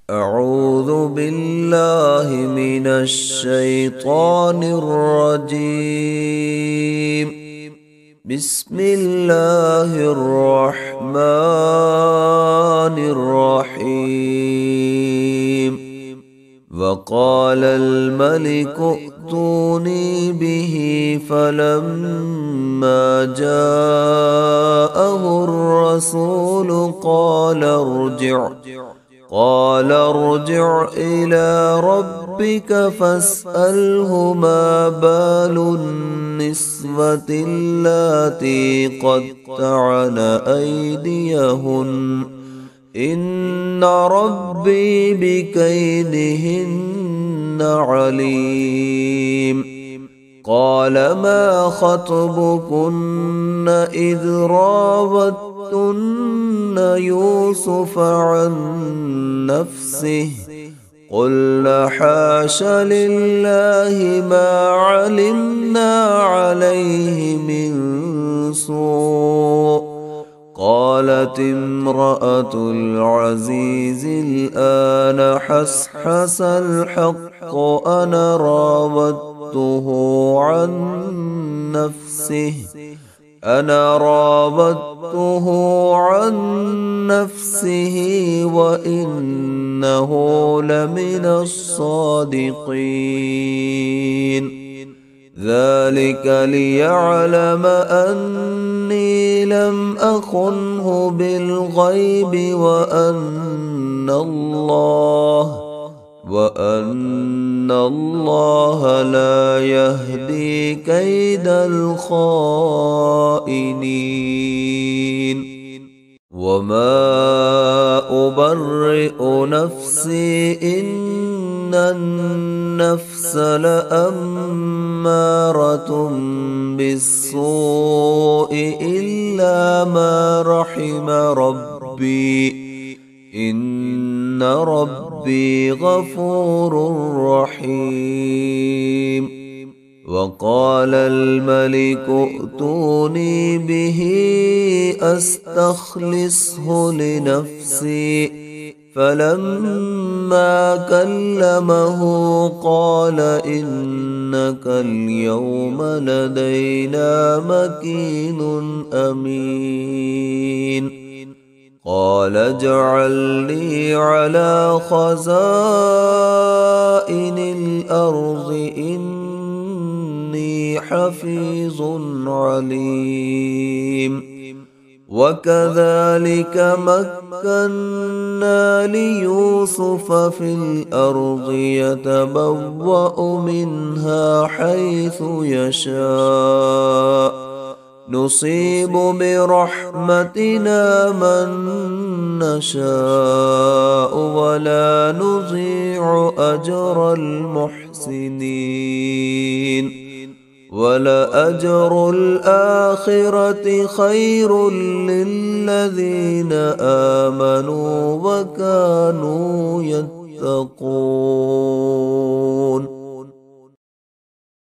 أعوذ بالله من الشيطان الرجيم. بسم الله الرحمن الرحيم. وقال الملك ائتوني به فلما جاءه الرسول قال ارجع إلى ربك فاسأله ما بال النسوة اللاتي قطعن أيديهن إن ربي بكيدهن عليم. قال ما خطبكن إذ راوتن يوسف عن نفسه قلنا حاش لله ما علمنا عليه من سوء. قالت امرأة العزيز الآن حسحس الحق أنا راودته عن نفسه وإنه لمن الصادقين. ذلك ليعلم أني لم أخنه بالغيب وأن الله لا يهدي كيد الخائنين. وما أبرئ نفسي إن النفس لأمارة بالسوء إلا ما رحم ربي إن ربي غفور رحيم. وقال الملك ائتوني به أستخلصه لنفسي فلما كلمه قال إنك اليوم لدينا مكين أمين. قال اجعلني على خزائن الأرض إني حفيظ عليم. وكذلك مكنا ليوسف في الأرض يتبوأ منها حيث يشاء نصيب برحمتنا من نشاء ولا نضيع أجر المحسنين. ولأجر الآخرة خير للذين آمنوا وكانوا يتقون.